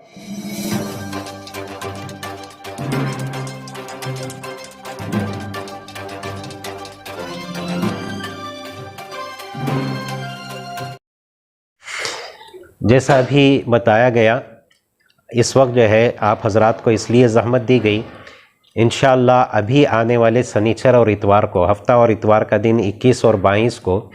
جیسا ابھی بتایا گیا، اس وقت جو ہے آپ حضرات کو اس لیے زحمت دی گئی، انشاءاللہ ابھی آنے والے سنیچر اور اتوار کو، ہفتہ اور اتوار کا دن 21 اور 22 کو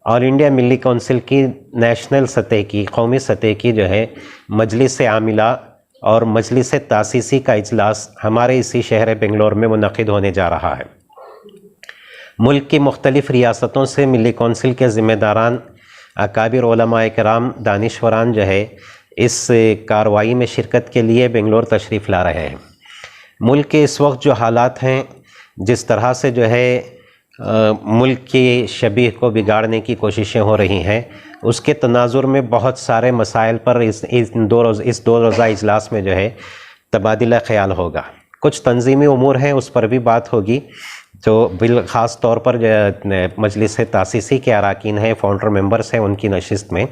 آل انڈیا ملی کونسل کی نیشنل سطح کی، قومی سطح کی جو ہے مجلس عاملہ اور مجلس تاسیسی کا اجلاس ہمارے اسی شہر بنگلور میں منعقد ہونے جا رہا ہے۔ ملک کی مختلف ریاستوں سے ملی کونسل کے ذمہ داران، اکابر علماء کرام، دانشوران جو ہے اس کارروائی میں شرکت کے لیے بنگلور تشریف لا رہے ہیں۔ ملک کے اس وقت جو حالات ہیں، جس طرح سے جو ہے ملک کی شبیہ کو بگاڑنے کی کوششیں ہو رہی ہیں، اس کے تناظر میں بہت سارے مسائل پر اس دو روزہ اجلاس میں جو ہے تبادلہ خیال ہوگا۔ کچھ تنظیمی امور ہیں، اس پر بھی بات ہوگی، جو خاص طور پر جو مجلس تاسیسی کے اراکین ہیں، فاؤنڈر ممبرز ہیں، ان کی نشست میں،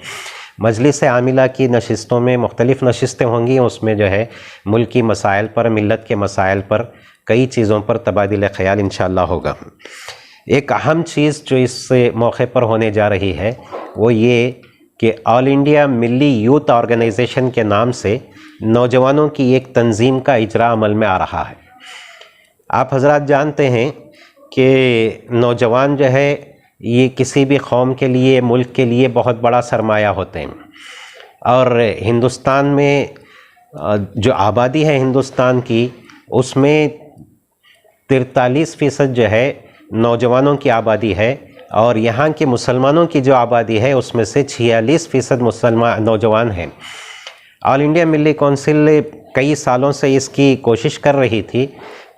مجلس عاملہ کی نشستوں میں مختلف نشستیں ہوں گی، اس میں جو ہے ملکی مسائل پر، ملت کے مسائل پر، کئی چیزوں پر تبادلہ خیال انشاءاللہ ہوگا۔ ایک اہم چیز جو اس موقع پر ہونے جا رہی ہے وہ یہ کہ آل انڈیا ملی یوتھ آرگنائزیشن کے نام سے نوجوانوں کی ایک تنظیم کا اجرا عمل میں آ رہا ہے۔ آپ حضرات جانتے ہیں کہ نوجوان جو ہے یہ کسی بھی قوم کے لیے، ملک کے لیے بہت بڑا سرمایہ ہوتے ہیں، اور ہندوستان میں جو آبادی ہے ہندوستان کی، اس میں 43% جو ہے نوجوانوں کی آبادی ہے، اور یہاں کے مسلمانوں کی جو آبادی ہے اس میں سے 46% نوجوان ہیں۔ آل انڈیا ملی کونسل کئی سالوں سے اس کی کوشش کر رہی تھی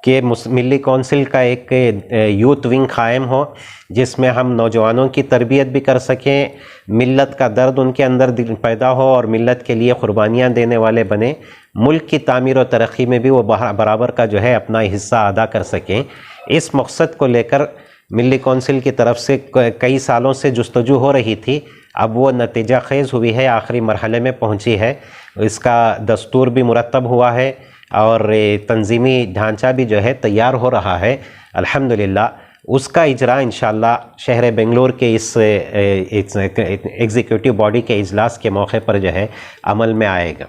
کہ ملی کونسل کا ایک یوتھ ونگ قائم ہو، جس میں ہم نوجوانوں کی تربیت بھی کر سکیں، ملت کا درد ان کے اندر پیدا ہو اور ملت کے لیے قربانیاں دینے والے بنیں، ملک کی تعمیر و ترقی میں بھی وہ برابر کا جو ہے اپنا حصہ ادا کر سکیں۔ اس مقصد کو لے کر ملی کونسل کی طرف سے کئی سالوں سے جستجو ہو رہی تھی، اب وہ نتیجہ خیز ہوئی ہے، آخری مرحلے میں پہنچی ہے، اس کا دستور بھی مرتب ہوا ہے اور تنظیمی ڈھانچہ بھی جو ہے تیار ہو رہا ہے الحمدللہ۔ اس کا اجرا انشاءاللہ شہر بنگلور کے اس ایگزیکٹو باڈی کے اجلاس کے موقع پر جو ہے عمل میں آئے گا۔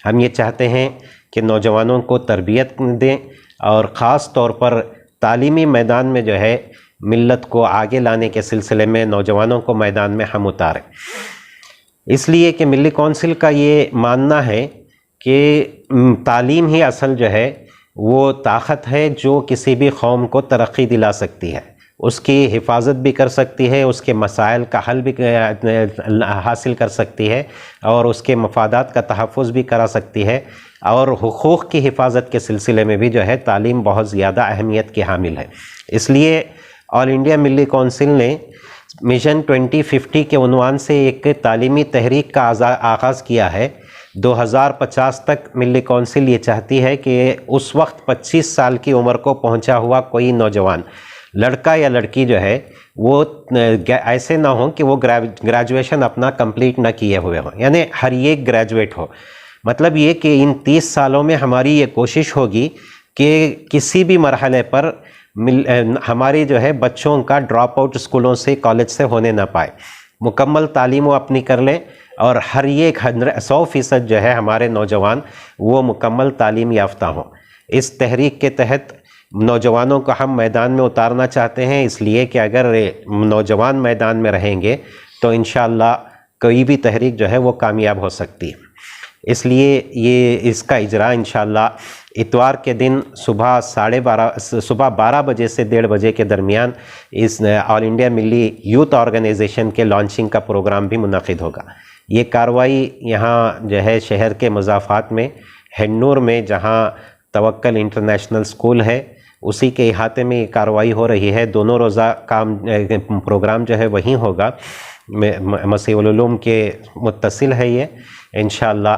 ہم یہ چاہتے ہیں کہ نوجوانوں کو تربیت دیں، اور خاص طور پر تعلیمی میدان میں جو ہے ملت کو آگے لانے کے سلسلے میں نوجوانوں کو میدان میں ہم اتاریں، اس لیے کہ ملی کونسل کا یہ ماننا ہے کہ تعلیم ہی اصل جو ہے وہ طاقت ہے جو کسی بھی قوم کو ترقی دلا سکتی ہے، اس کی حفاظت بھی کر سکتی ہے، اس کے مسائل کا حل بھی حاصل کر سکتی ہے، اور اس کے مفادات کا تحفظ بھی کرا سکتی ہے، اور حقوق کی حفاظت کے سلسلے میں بھی جو ہے تعلیم بہت زیادہ اہمیت کی حامل ہے۔ اس لیے آل انڈیا ملی کونسل نے مشن 2050 کے عنوان سے ایک تعلیمی تحریک کا آغاز کیا ہے۔ 2050 تک ملی کونسل یہ چاہتی ہے کہ اس وقت 25 سال کی عمر کو پہنچا ہوا کوئی نوجوان، لڑکا یا لڑکی جو ہے وہ ایسے نہ ہوں کہ وہ گریجویشن اپنا کمپلیٹ نہ کیے ہوئے ہوں، یعنی ہر ایک گریجویٹ ہو۔ مطلب یہ کہ ان 30 سالوں میں ہماری یہ کوشش ہوگی کہ کسی بھی مرحلے پر ہماری جو ہے بچوں کا ڈراپ آؤٹ اسکولوں سے، کالج سے ہونے نہ پائے، مکمل تعلیم وہ اپنی کر لیں، اور ہر ایک 100% جو ہے ہمارے نوجوان وہ مکمل تعلیم یافتہ ہوں۔ اس تحریک کے تحت نوجوانوں کو ہم میدان میں اتارنا چاہتے ہیں، اس لیے کہ اگر نوجوان میدان میں رہیں گے تو انشاءاللہ کوئی بھی تحریک جو ہے وہ کامیاب ہو سکتی ہے۔ اس لیے اس کا اجرا انشاءاللہ اتوار کے دن صبح 12 بجے سے 1:30 بجے کے درمیان اس آل انڈیا ملی یوتھ آرگنائزیشن کے لانچنگ کا پروگرام بھی منعقد ہوگا۔ یہ کارروائی یہاں جو ہے شہر کے مضافات میں ہنور میں، جہاں توکل انٹرنیشنل اسکول ہے، اسی کے احاطے میں یہ کارروائی ہو رہی ہے۔ دونوں روزہ پروگرام جو ہے وہیں ہوگا، مسیح العلوم کے متصل ہے یہ۔ انشاءاللہ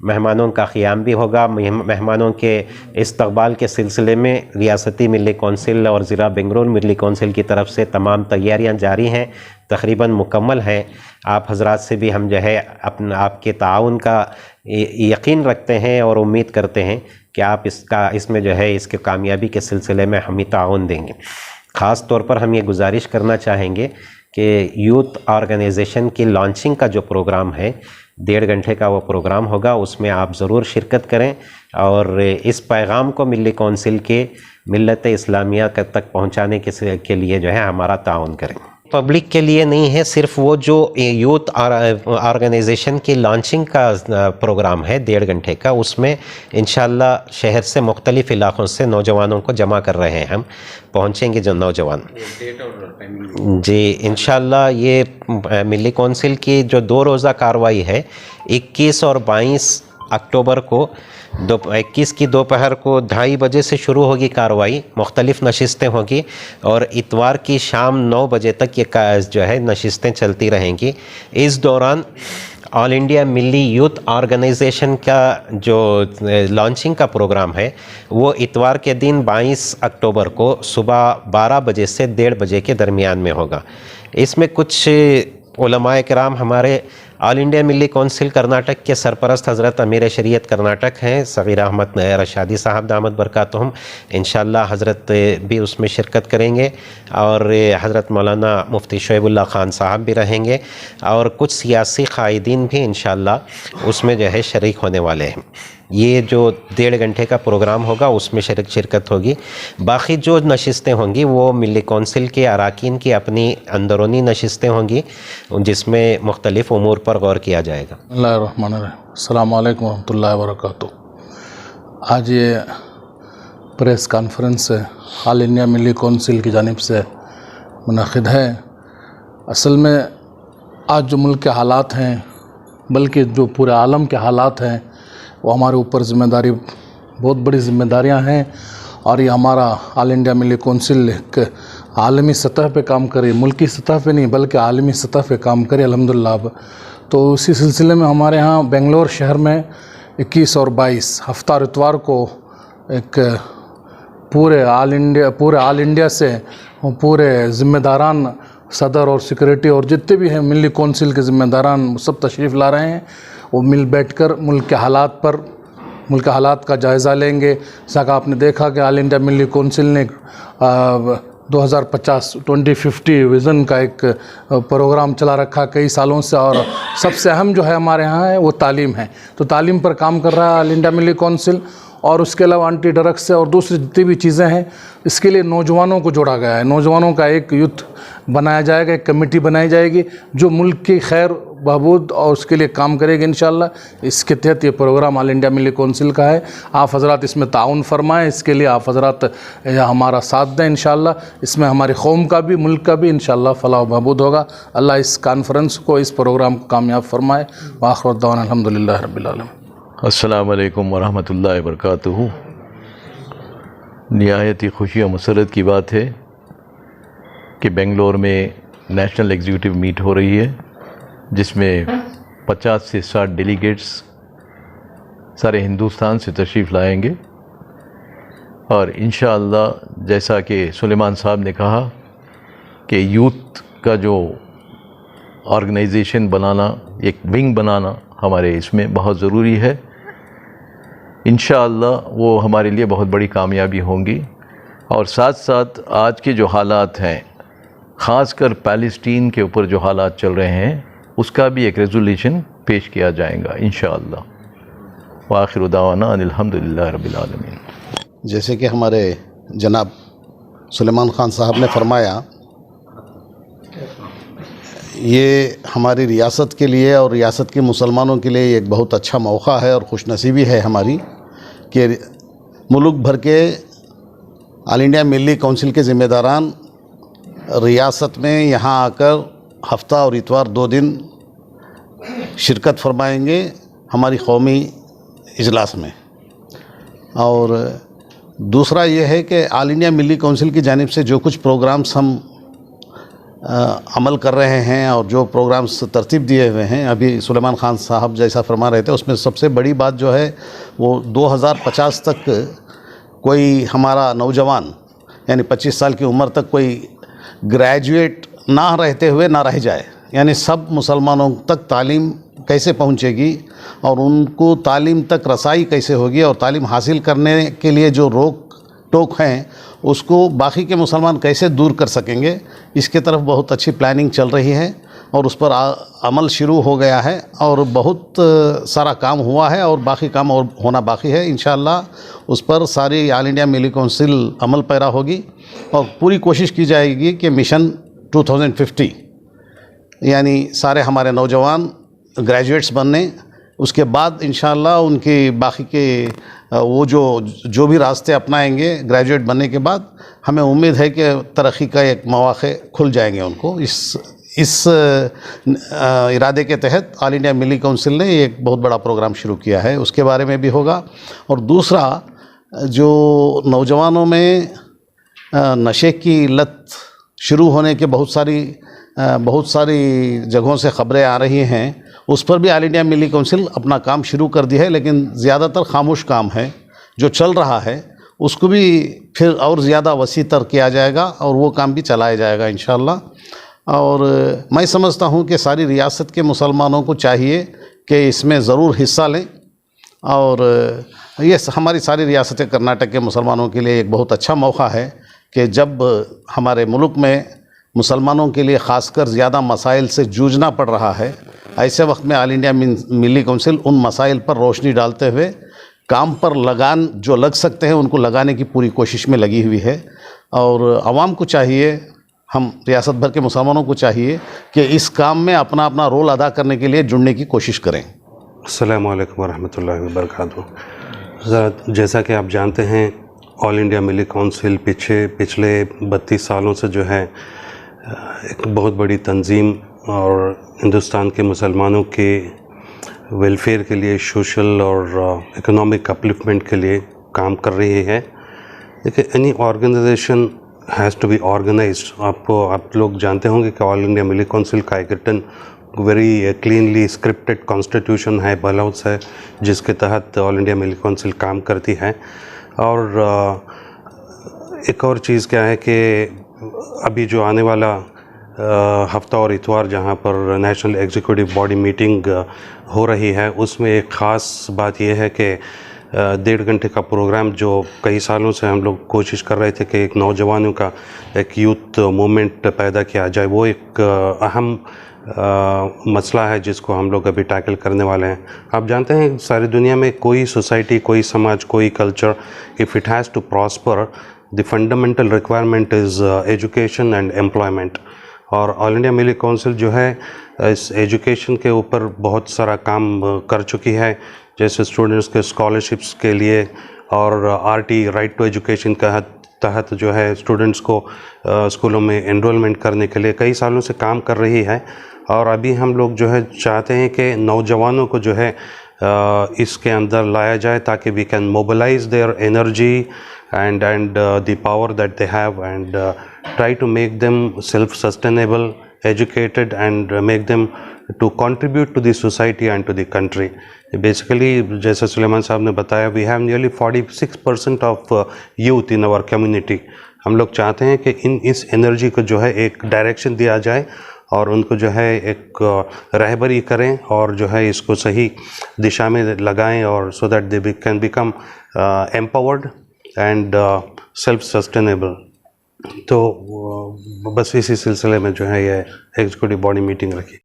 مہمانوں کا قیام بھی ہوگا۔ مہمانوں کے استقبال کے سلسلے میں ریاستی ملی کونسل اور ضلع بنگلور ملی کونسل کی طرف سے تمام تیاریاں جاری ہیں۔ تقریباً مکمل ہیں. آپ حضرات سے بھی ہم جو ہے آپ کے تعاون کا یقین رکھتے ہیں اور امید کرتے ہیں کہ آپ اس میں جو ہے اس کے کامیابی کے سلسلے میں ہمیں تعاون دیں گے. خاص طور پر ہم یہ گزارش کرنا چاہیں گے کہ یوتھ آرگنائزیشن کی لانچنگ کا جو پروگرام ہے 1.5 گھنٹے کا وہ پروگرام ہوگا, اس میں آپ ضرور شرکت کریں اور اس پیغام کو ملی کونسل کے ملت اسلامیہ تک پہنچانے کے لیے جو ہے ہمارا تعاون کریں. پبلک کے لیے نہیں ہے, صرف وہ جو یوتھ آرگنائزیشن کی لانچنگ کا پروگرام ہے 1.5 گھنٹے کا, اس میں انشاءاللہ شہر سے مختلف علاقوں سے نوجوانوں کو جمع کر رہے ہیں. ہم پہنچیں گے جو نوجوان جی انشاءاللہ. یہ ملی کونسل کی جو 2 روزہ کارروائی ہے 21 اور 22 اکتوبر کو 21 کی دوپہر کو 2:30 بجے سے شروع ہوگی کارروائی, مختلف نشستیں ہوگی اور اتوار کی شام 9 بجے تک یہ جو ہے نشستیں چلتی رہیں گی. اس دوران آل انڈیا ملی یوتھ آرگنائزیشن کا جو لانچنگ کا پروگرام ہے وہ اتوار کے دن 22 اکتوبر کو صبح 12 بجے سے 1:30 بجے کے درمیان میں ہوگا. اس میں کچھ علماء کرام ہمارے آل انڈیا ملی کونسل کرناٹک کے سرپرست حضرت امیر شریعت کرناٹک ہیں صغیر احمد رشادی صاحب دامت برکاتہم, انشاءاللہ حضرت بھی اس میں شرکت کریں گے اور حضرت مولانا مفتی شعیب اللہ خان صاحب بھی رہیں گے اور کچھ سیاسی قائدین بھی انشاءاللہ اس میں جو ہے شریک ہونے والے ہیں. یہ جو 1.5 گھنٹے کا پروگرام ہوگا اس میں شرکت ہوگی. باقی جو نشستیں ہوں گی وہ ملی کونسل کے اراکین کی اپنی اندرونی نشستیں ہوں گی جس میں مختلف امور پر غور کیا جائے گا. اللہ الرحمن الرحیم. السلام علیکم ورحمۃ اللہ وبرکاتہ. آج یہ پریس کانفرنس آل انڈیا ملی کونسل کی جانب سے منعقد ہے. اصل میں آج جو ملک کے حالات ہیں بلکہ جو پورے عالم کے حالات ہیں وہ ہمارے اوپر ذمہ داری, بہت بڑی ذمہ داریاں ہیں اور یہ ہمارا آل انڈیا ملی کونسل ایک عالمی سطح پہ کام کرے, ملکی سطح پہ نہیں بلکہ عالمی سطح پہ کام کرے الحمدللہ. تو اسی سلسلے میں ہمارے ہاں بنگلور شہر میں 21 اور 22 ہفتہ اور اتوار کو ایک پورے آل انڈیا سے پورے ذمہ داران صدر اور سیکریٹری اور جتنے بھی ہیں ملی کونسل کے ذمہ داران سب تشریف لا رہے ہیں. وہ مل بیٹھ کر ملک کے حالات کا جائزہ لیں گے. جیسا کہ آپ نے دیکھا کہ آل انڈیا ملی کونسل نے 2050 ویژن کا ایک پروگرام چلا رکھا کئی سالوں سے, اور سب سے اہم جو ہے ہمارے ہاں ہے وہ تعلیم ہے. تو تعلیم پر کام کر رہا ہے آل انڈیا ملی کونسل, اور اس کے علاوہ انٹی ڈرگس سے اور دوسری جتنی بھی چیزیں ہیں اس کے لیے نوجوانوں کو جوڑا گیا ہے. نوجوانوں کا ایک یوتھ بنایا جائے گا, ایک کمیٹی بنائی جائے گی جو ملک کی خیر بہبود اور اس کے لیے کام کرے گی انشاءاللہ. اس کے تحت یہ پروگرام آل انڈیا ملی کونسل کا ہے. آپ حضرات اس میں تعاون فرمائیں, اس کے لیے آپ حضرات ہمارا ساتھ دیں انشاءاللہ. اس میں ہماری قوم کا بھی ملک کا بھی انشاءاللہ فلاح و بہبود ہوگا. اللہ اس کانفرنس کو, اس پروگرام کو کامیاب فرمائے. وآخر دعوانا الحمدللہ رب العالمین. السلام علیکم ورحمۃ اللہ وبرکاتہ. نہایت ہی خوشی اور مسرت کی بات ہے کہ بنگلور میں نیشنل ایگزیکٹو میٹ ہو رہی ہے جس میں 50 سے 60 ڈیلیگیٹس سارے ہندوستان سے تشریف لائیں گے. اور انشاءاللہ جیسا کہ سلیمان صاحب نے کہا کہ یوتھ کا جو آرگنائزیشن بنانا, ایک ونگ بنانا ہمارے اس میں بہت ضروری ہے. انشاءاللہ وہ ہمارے لیے بہت بڑی کامیابی ہوں گی. اور ساتھ ساتھ آج کے جو حالات ہیں, خاص کر پیلسٹین کے اوپر جو حالات چل رہے ہیں, اس کا بھی ایک ریزولیوشن پیش کیا جائے گا انشاءاللہ. وآخر دعوانا ان الحمدللہ رب العالمین. جیسے کہ ہمارے جناب سلیمان خان صاحب نے فرمایا, یہ ہماری ریاست کے لیے اور ریاست کے مسلمانوں کے لیے ایک بہت اچھا موقع ہے اور خوش نصیبی ہے ہماری کہ ملک بھر کے آل انڈیا ملی کونسل کے ذمہ داران ریاست میں یہاں آ کر ہفتہ اور اتوار 2 دن شرکت فرمائیں گے ہماری قومی اجلاس میں. اور دوسرا یہ ہے کہ آل انڈیا ملی کونسل کی جانب سے جو کچھ پروگرامز ہم عمل کر رہے ہیں اور جو پروگرامز ترتیب دیے ہوئے ہیں, ابھی سلیمان خان صاحب جیسا فرما رہے تھے, اس میں سب سے بڑی بات جو ہے وہ 2050 تک کوئی ہمارا نوجوان یعنی 25 سال کی عمر تک کوئی گریجویٹ نہ رہتے ہوئے نہ رہ جائے، یعنی سب مسلمانوں تک تعلیم کیسے پہنچے گی اور ان کو تعلیم تک رسائی کیسے ہوگی، اور تعلیم حاصل کرنے کے لیے جو روک ٹوک ہیں اس کو باقی کے مسلمان کیسے دور کر سکیں گے، اس کے طرف بہت اچھی پلاننگ چل رہی ہے اور اس پر عمل شروع ہو گیا ہے اور بہت سارا کام ہوا ہے اور باقی کام اور ہونا باقی ہے۔ انشاءاللہ اس پر ساری آل انڈیا ملی کونسل عمل پیرا ہوگی اور پوری کوشش کی جائے گی کہ مشن 2050 یعنی سارے ہمارے نوجوان گریجویٹس بننے، اس کے بعد انشاءاللہ ان کی باقی کے وہ جو بھی راستے اپنائیں گے گریجویٹ بننے کے بعد، ہمیں امید ہے کہ ترقی کا ایک مواقع کھل جائیں گے ان کو۔ اس ارادے کے تحت آل انڈیا ملی کونسل نے ایک بہت بڑا پروگرام شروع کیا ہے، اس کے بارے میں بھی ہوگا۔ اور دوسرا، جو نوجوانوں میں نشے کی لت شروع ہونے کے بہت ساری جگہوں سے خبریں آ رہی ہیں، اس پر بھی آل انڈیا ملی کونسل اپنا کام شروع کر دی ہے، لیکن زیادہ تر خاموش کام ہے جو چل رہا ہے، اس کو بھی پھر اور زیادہ وسیع تر کیا جائے گا اور وہ کام بھی چلایا جائے گا انشاءاللہ۔ اور میں سمجھتا ہوں کہ ساری ریاست کے مسلمانوں کو چاہیے کہ اس میں ضرور حصہ لیں، اور یہ ہماری ساری ریاست کرناٹک کے مسلمانوں کے لیے ایک بہت اچھا موقع ہے کہ جب ہمارے ملک میں مسلمانوں کے لیے خاص کر زیادہ مسائل سے جوجھنا پڑ رہا ہے، ایسے وقت میں آل انڈیا ملی کونسل ان مسائل پر روشنی ڈالتے ہوئے کام پر جو لگ سکتے ہیں ان کو لگانے کی پوری کوشش میں لگی ہوئی ہے۔ اور عوام کو چاہیے، ہم ریاست بھر کے مسلمانوں کو چاہیے کہ اس کام میں اپنا رول ادا کرنے کے لیے جڑنے کی کوشش کریں۔ السلام علیکم ورحمۃ اللہ وبرکاتہ۔ جیسا کہ آپ جانتے ہیں، آل انڈیا ملی کونسل پچھلے 32 سالوں سے جو ہے ایک بہت بڑی تنظیم اور ہندوستان کے مسلمانوں کے ویلفیئر کے لیے، سوشل اور اکنامک اپلفمنٹ کے لیے کام کر رہی ہے۔ دیکھیں، any organisation has to be organised. آپ لوگ جانتے ہوں گے کہ آل انڈیا ملی کونسل کا ایک return very cleanly scripted constitution ہے، بلاؤس ہے، جس کے تحت آل انڈیا ملی کونسل کام کرتی ہے۔ اور ایک اور چیز کیا ہے کہ ابھی جو آنے والا ہفتہ اور اتوار جہاں پر نیشنل ایگزیکٹو باڈی میٹنگ ہو رہی ہے، اس میں ایک خاص بات یہ ہے کہ 1.5 گھنٹے کا پروگرام جو کئی سالوں سے ہم لوگ کوشش کر رہے تھے کہ ایک نوجوانوں کا ایک یوتھ موومنٹ پیدا کیا جائے، وہ ایک اہم مسئلہ ہے جس کو ہم لوگ ابھی ٹیکل کرنے والے ہیں۔ آپ جانتے ہیں ساری دنیا میں کوئی سوسائٹی، کوئی سماج، کوئی culture, if it has to prosper, the fundamental requirement is education and employment۔ اور آل انڈیا ملی کونسل جو ہے اس ایجوکیشن کے اوپر بہت سارا کام کر چکی ہے، جیسے اسٹوڈنٹس کے اسکالرشپس کے لیے اور RT رائٹ ٹو ایجوکیشن کے تحت جو ہے اسٹوڈنٹس کو اسکولوں میں انرولمنٹ کرنے کے لیے کئی سالوں سے کام کر رہی ہے۔ اور ابھی ہم لوگ جو ہے چاہتے ہیں کہ نوجوانوں کو جو ہے اس کے اندر لایا جائے تاکہ we can mobilise their energy and the power that they have and try to make them self-sustainable, educated and make them to contribute to the society and to the country. Basically, جیسے سلیمان صاحب نے بتایا، we have nearly 46% of youth in our community۔ ہم لوگ چاہتے ہیں کہ اس energy کو جو ہے ایک ڈائریکشن دیا جائے اور ان کو جو ہے ایک رہبری کریں اور جو ہے اس کو صحیح دشا میں لگائیں، اور so that they can become empowered and self sustainable. تو بس اسی سلسلے میں جو ہے یہ ایگزیکٹو باڈی میٹنگ رکھی۔